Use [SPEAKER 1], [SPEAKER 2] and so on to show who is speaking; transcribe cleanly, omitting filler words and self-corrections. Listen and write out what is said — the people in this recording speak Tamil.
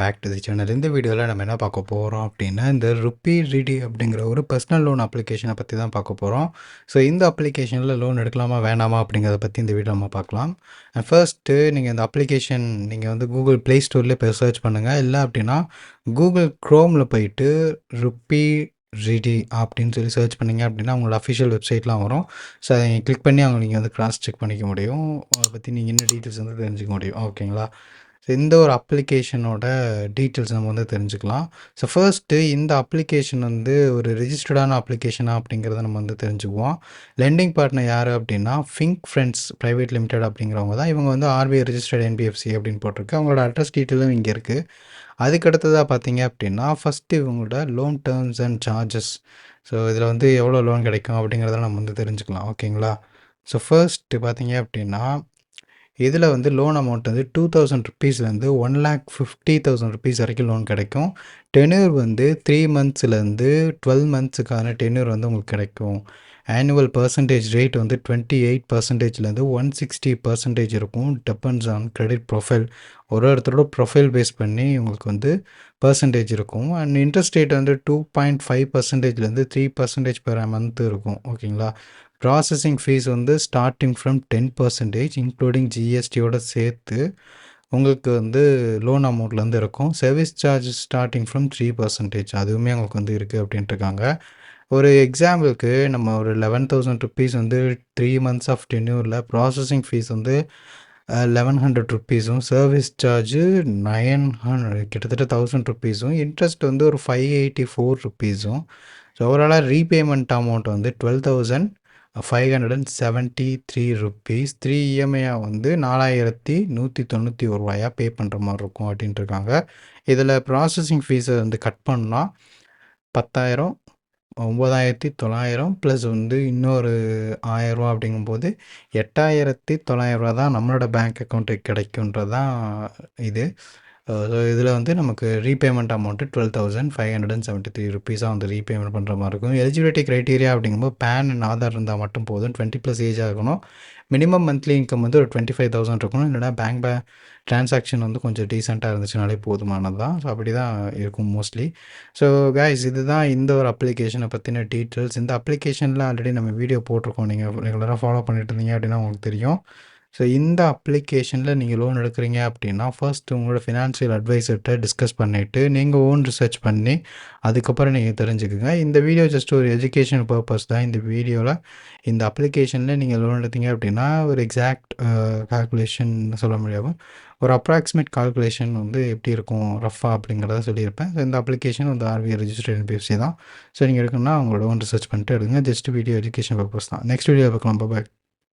[SPEAKER 1] Back to the channel. இந்த வீடியோவில் நம்ம என்ன பார்க்க போகிறோம் அப்படின்னா, இந்த ருப்பி ரெடி அப்படிங்கிற ஒரு பர்சனல் லோன் அப்ளிகேஷனை பற்றி தான் பார்க்க போகிறோம். ஸோ இந்த அப்ளிகேஷனில் லோன் எடுக்கலாமா வேணாமா அப்படிங்கிறத பற்றி இந்த வீடியோ நம்ம பார்க்கலாம். ஃபர்ஸ்ட்டு நீங்கள் இந்த அப்ளிகேஷன் நீங்கள் வந்து கூகுள் ப்ளே ஸ்டோர்லேயே போய் சர்ச் பண்ணுங்கள். இல்லை அப்படின்னா கூகுள் க்ரோமில் போயிட்டு ருப்பி ரெடி அப்படின்னு சொல்லி சர்ச் பண்ணிங்க அப்படின்னா அவங்களோட அஃபிஷியல் வெப்சைட்லாம் வரும். ஸோ அதை நீங்கள் கிளிக் பண்ணி அவங்க நீங்கள் வந்து கிராஸ் செக் பண்ணிக்க முடியும். அதை பற்றி நீங்கள் என்ன டீட்டெயில்ஸ் வந்து தெரிஞ்சுக்க முடியும். ஓகேங்களா? ஸோ இந்த ஒரு அப்ளிகேஷனோட டீட்டெயில்ஸ் நம்ம வந்து தெரிஞ்சுக்கலாம். ஸோ ஃபர்ஸ்ட்டு இந்த அப்ளிகேஷன் வந்து ஒரு ரிஜிஸ்டர்டான அப்ளிகேஷனா அப்படிங்கிறத நம்ம வந்து தெரிஞ்சுக்குவோம். லெண்டிங் பார்ட்னர் யார் அப்படின்னா ஃபிங்க் ஃப்ரெண்ட்ஸ் பிரைவேட் லிமிடெட் அப்படிங்கிறவங்க தான். இவங்க வந்து ஆர்பிஐ ரிஜிஸ்டர்ட் என்பிஎஃப்சி அப்படின்னு போட்டிருக்கு. அவங்களோட அட்ரஸ் டீட்டெயிலும் இங்கே இருக்குது. அதுக்கு அடுத்ததாக பார்த்தீங்க அப்படின்னா ஃபஸ்ட்டு இவங்களோட loan terms and charges. So இதில் வந்து எவ்வளோ லோன் கிடைக்கும் அப்படிங்கிறத நம்ம வந்து தெரிஞ்சுக்கலாம். ஓகேங்களா? ஸோ ஃபர்ஸ்ட்டு பார்த்தீங்க அப்படின்னா இதில் வந்து லோன் அமௌண்ட் வந்து ₹2000 ₹1,50,000 வரைக்கும் லோன் கிடைக்கும். டென்யூர் வந்து 3 மந்த்ஸ்லேருந்து 12 மந்த்ஸுக்கான டென்யூர் வந்து உங்களுக்கு கிடைக்கும். ஆனுவல் பர்சன்டேஜ் ரேட் வந்து 28%லேருந்து 160% இருக்கும். Depends on credit profile. ஒரு ஒருத்தரோட ப்ரொஃபைல் பேஸ் பண்ணி உங்களுக்கு வந்து பர்சன்டேஜ் இருக்கும். அண்ட் இன்ட்ரெஸ்ட் ரேட் வந்து 2.5%லேருந்து 3% பெர் மந்த் இருக்கும். ஓகேங்களா? ப்ராசஸிங் ஃபீஸ் வந்து ஸ்டார்டிங் ஃப்ரம் 10% இன்க்ளூடிங் ஜிஎஸ்டியோட சேர்த்து உங்களுக்கு வந்து லோன் அமௌண்ட்லேருந்து இருக்கும். சர்வீஸ் சார்ஜ் ஸ்டார்டிங் ஃப்ரம் 3%, அதுவுமே உங்களுக்கு வந்து இருக்குது அப்படின்ட்டு இருக்காங்க. ஒரு எக்ஸாம்பிளுக்கு நம்ம ஒரு ₹11,000 வந்து 3 மந்த்ஸ் ஆஃப் டென்யூரில் ப்ராசஸிங் ஃபீஸ் வந்து ₹1,100, சர்வீஸ் சார்ஜு 900, கிட்டத்தட்ட ₹1,000, இன்ட்ரெஸ்ட் வந்து ஒரு ₹584. ஸோ ஓவராலாக ரீபேமெண்ட் அமௌண்ட் வந்து ₹12,573. 3 இஎம்ஐயாக வந்து ₹4,191 பே பண்ணுற மாதிரி இருக்கும் அப்படின்ட்டு இருக்காங்க. இதில் ப்ராசஸிங் ஃபீஸை வந்து கட் பண்ணால் 10,000, 9,900 ப்ளஸ் வந்து இன்னொரு ₹1,000 அப்படிங்கும்போது ₹8,900 தான் நம்மளோட பேங்க் அக்கௌண்ட்டுக்கு கிடைக்குன்றது தான் இது. ஸோ இதில் வந்து நமக்கு ரீபேமெண்ட் அமௌண்ட்டு ₹12,573 வந்து ரீபேமெண்ட் பண்ணுற மாதிரி இருக்கும். எலிஜிபிலிட்டி க்ரைட்டீரியா அப்படிங்கும்போது பேன் அண்ட் ஆதார் இருந்தால் மட்டும் போதும். 20+ ஏஜாக இருக்கணும். மினிமம் மந்த்லி இன்கம் வந்து ஒரு 25,000 இருக்கணும். இல்லைனா பேங்க் ட்ரான்சாக்ஷன் வந்து கொஞ்சம் டீசெண்டாக இருந்துச்சுனாலே போதுமானது தான். ஸோ அப்படி தான் இருக்கும் மோஸ்ட்லி. ஸோ கைஸ், இதுதான் இந்த ஒரு அப்ளிகேஷனை பற்றின டீட்டெயில்ஸ். இந்த அப்ளிகேஷனில் ஆல்ரெடி நம்ம வீடியோ போட்டிருக்கோம். நீங்கள் ரெகுலராக ஃபாலோ பண்ணிட்டு இருந்தீங்க அப்படின்னா உங்களுக்கு தெரியும். ஸோ இந்த அப்ளிகேஷனில் நீங்கள் லோன் எடுக்கிறீங்க அப்படின்னா ஃபர்ஸ்ட் உங்களோட ஃபினான்ஷியல் அட்வைசர்கிட்ட டிஸ்கஸ் பண்ணிவிட்டு நீங்கள் ஓன் ரிசர்ச் பண்ணி அதுக்கப்புறம் நீங்கள் தெரிஞ்சுக்குங்க. இந்த வீடியோ ஜஸ்ட் ஒரு எஜுகேஷன் பர்பஸ் தான். இந்த வீடியோவில் இந்த அப்ளிகேஷனில் நீங்கள் லோன் எடுத்தீங்க அப்படின்னா ஒரு எக்ஸாக்ட் கால்குலேஷன் சொல்ல முடியாது, ஒரு அப்ராக்சிமேட் கால்குலேஷன் வந்து எப்படி இருக்கும் ரஃபாக அப்படிங்கிறத சொல்லியிருப்பேன். ஸோ இந்த அப்ளிகேஷன் வந்து ஆர்பிஐ ரிஜிஸ்டர்ட் என்பிஎஃப்சி தான். ஸோ நீங்கள் எடுக்கணும்னா அவங்களோட ஓன் ரிசர்ச் பண்ணிட்டு எடுங்க. ஜஸ்ட் வீடியோ எஜுகேஷன் பர்பஸ் தான். நெக்ஸ்ட் வீடியோ பார்க்கலாம். பாய்.